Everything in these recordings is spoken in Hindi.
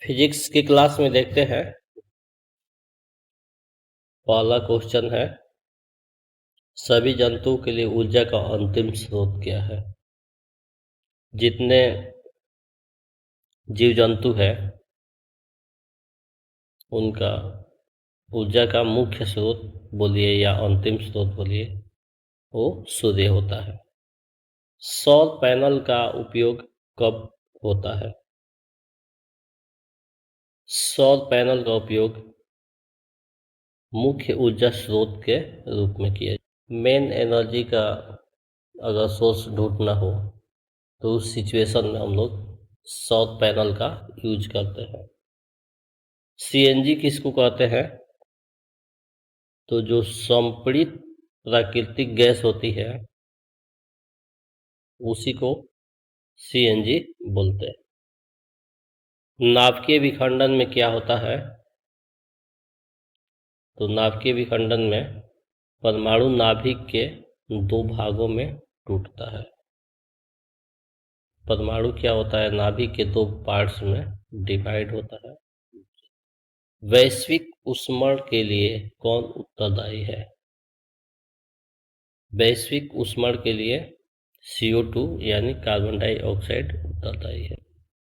फिजिक्स की क्लास में देखते हैं। पहला क्वेश्चन है, सभी जंतुओं के लिए ऊर्जा का अंतिम स्रोत क्या है? जितने जीव जंतु है उनका ऊर्जा का मुख्य स्रोत बोलिए या अंतिम स्रोत बोलिए, वो सूर्य होता है। सौर पैनल का उपयोग कब होता है? सौर पैनल का उपयोग मुख्य ऊर्जा स्रोत के रूप में किया जाए। मेन एनर्जी का अगर सोर्स ढूंढना हो तो उस सिचुएशन में हम लोग सौर पैनल का यूज करते हैं। सीएनजी किसको कहते हैं? तो जो संपीड़ित प्राकृतिक गैस होती है उसी को सीएनजी बोलते हैं। नाभिकीय विखंडन में क्या होता है? तो नाभिकीय विखंडन में परमाणु नाभिक के दो भागों में टूटता है। परमाणु क्या होता है? नाभिक के दो पार्ट्स में डिवाइड होता है। वैश्विक ऊष्मण के लिए कौन उत्तरदायी है? वैश्विक ऊष्मण के लिए CO2 यानी कार्बन डाइऑक्साइड उत्तरदायी है।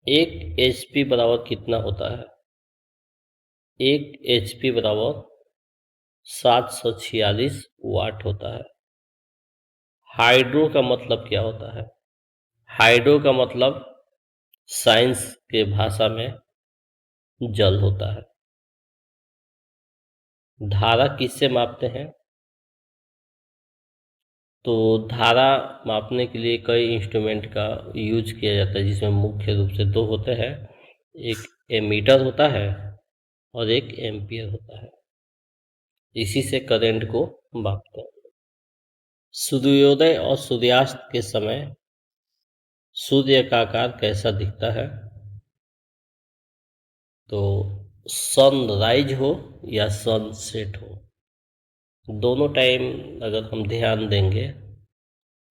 एक एचपी बराबर कितना होता है? एक एचपी बराबर 746 वाट होता है। हाइड्रो का मतलब क्या होता है? हाइड्रो का मतलब साइंस के भाषा में जल होता है। धारा किससे मापते हैं? तो धारा मापने के लिए कई इंस्ट्रूमेंट का यूज किया जाता है, जिसमें मुख्य रूप से दो होते हैं। एक एमीटर होता है और एक एम्पियर होता है। इसी से करंट को मापते हैं। सूर्योदय और सूर्यास्त के समय सूर्य का आकार कैसा दिखता है? तो सनराइज हो या सनसेट हो, दोनों टाइम अगर हम ध्यान देंगे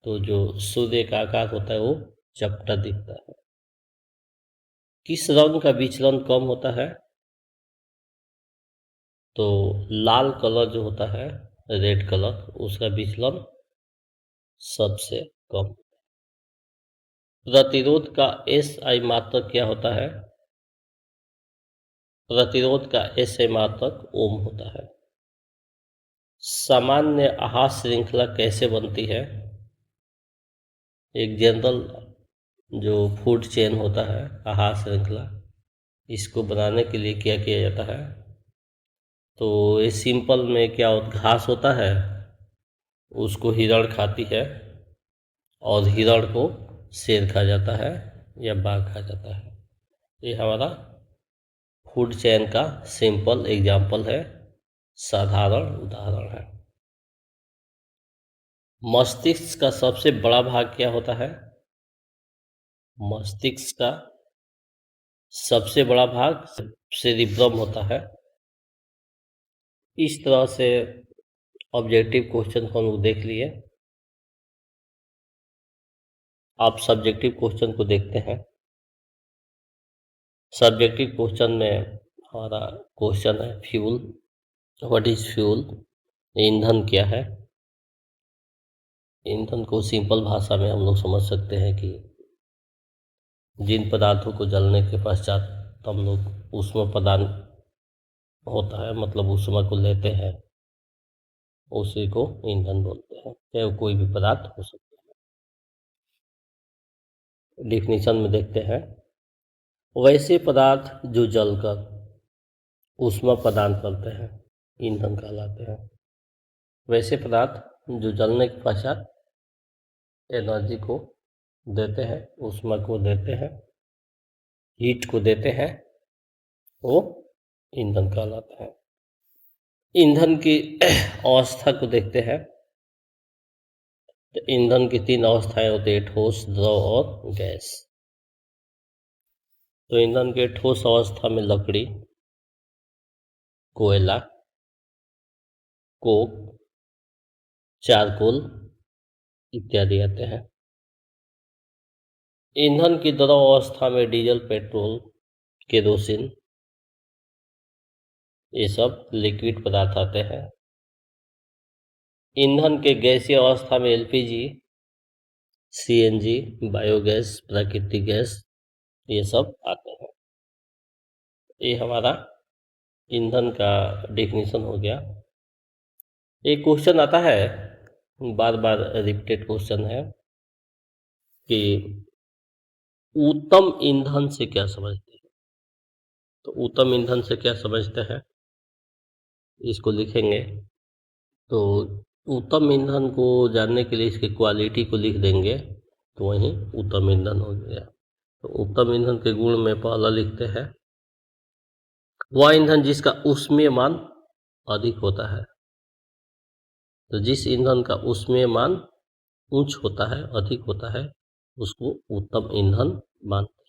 तो जो सूर्य का आकार होता है वो चपटा दिखता है। किस रंग का विचलन कम होता है? तो लाल कलर जो होता है, रेड कलर, उसका विचलन सबसे कम। प्रतिरोध का SI मात्रक क्या होता है? प्रतिरोध का SI मात्रक ओम होता है। सामान्य आहार श्रृंखला कैसे बनती है? एक जनरल जो फूड चेन होता है, आहार श्रृंखला, इसको बनाने के लिए क्या किया जाता है? तो ये सिंपल में क्या होता, घास होता है, उसको हिरण खाती है और हिरण को शेर खा जाता है या बाघ खा जाता है। ये हमारा फूड चेन का सिंपल एग्जाम्पल है, साधारण उदाहरण है। मस्तिष्क का सबसे बड़ा भाग क्या होता है? मस्तिष्क का सबसे बड़ा भाग सेरिब्रम होता है। इस तरह से ऑब्जेक्टिव क्वेश्चन को हम लोग देख लिए। आप सब्जेक्टिव क्वेश्चन को देखते हैं। सब्जेक्टिव क्वेश्चन में हमारा क्वेश्चन है फ्यूल। What is fuel? ईंधन क्या है? ईंधन को सिंपल भाषा में हम लोग समझ सकते हैं कि जिन पदार्थों को जलने के पश्चात हम लोग ऊष्मा प्रदान होता है, मतलब ऊष्मा को लेते हैं, उसी को ईंधन बोलते हैं। चाहे वो कोई भी पदार्थ हो सकता है। डिफिनीशन में देखते हैं, वैसे पदार्थ जो जलकर ऊष्मा प्रदान करते हैं ईंधन कहलाते हैं। वैसे पदार्थ जो जलने के पश्चात एनर्जी को देते हैं, ऊष्मा को देते हैं, हीट को देते हैं, वो ईंधन कहलाते हैं। ईंधन की अवस्था को देखते हैं। तो ईंधन की तीन अवस्थाएं होती है, ठोस, द्रव और गैस। तो ईंधन के ठोस अवस्था में लकड़ी, कोयला, कोक, चारकोल इत्यादि आते हैं। ईंधन की द्रव अवस्था में डीजल, पेट्रोल केरोसिन, ये सब लिक्विड पदार्थ आते हैं। ईंधन के गैसीय अवस्था में एलपीजी, सीएनजी, बायोगैस, प्राकृतिक गैस, ये सब आते हैं। ये हमारा ईंधन का डेफिनेशन हो गया। एक क्वेश्चन आता है, बार बार रिपीटेड क्वेश्चन है कि उत्तम ईंधन से क्या समझते हैं। तो उत्तम ईंधन से क्या समझते हैं, इसको लिखेंगे। तो उत्तम ईंधन को जानने के लिए इसकी क्वालिटी को लिख देंगे, तो वही उत्तम ईंधन हो गया। तो उत्तम ईंधन के गुण में पहला लिखते हैं, वह ईंधन जिसका ऊष्मीय मान अधिक होता है। तो जिस ईंधन का ऊष्मीय मान उच्च होता है, अधिक होता है, उसको उत्तम ईंधन मानते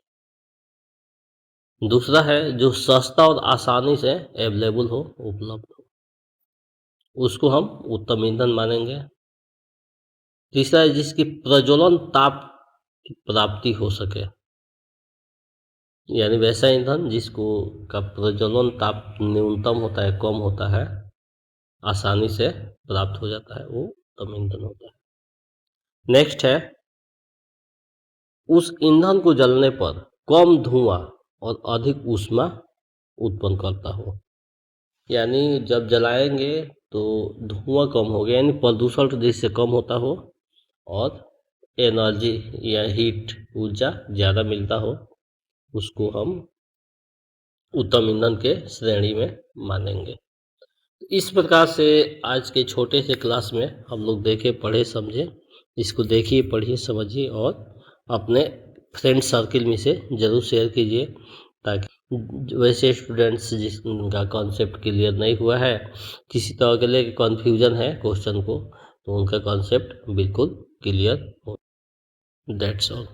हैं। दूसरा है जो सस्ता और आसानी से अवेलेबल हो, उपलब्ध हो, उसको हम उत्तम ईंधन मानेंगे। तीसरा है जिसकी प्रज्वलन ताप की प्राप्ति हो सके, यानी वैसा ईंधन जिसको का प्रज्वलन ताप न्यूनतम होता है, कम होता है, आसानी से प्राप्त हो जाता है, वो उत्तम ईंधन होता है। नेक्स्ट है उस ईंधन को जलने पर कम धुआं और अधिक ऊष्मा उत्पन्न करता हो, यानी जब जलाएंगे तो धुआं कम हो गया, यानी प्रदूषण जिससे कम होता हो और एनर्जी या हीट ऊर्जा ज़्यादा मिलता हो, उसको हम उत्तम ईंधन के श्रेणी में मानेंगे। इस प्रकार से आज के छोटे से क्लास में हम लोग देखे, पढ़े, समझे। इसको देखिए, पढ़िए, समझिए और अपने फ्रेंड सर्किल में से ज़रूर शेयर कीजिए, ताकि वैसे स्टूडेंट्स जिनका कॉन्सेप्ट क्लियर नहीं हुआ है, किसी तरह के लिए कन्फ्यूजन है क्वेश्चन को, तो उनका कॉन्सेप्ट बिल्कुल क्लियर हो। That's all.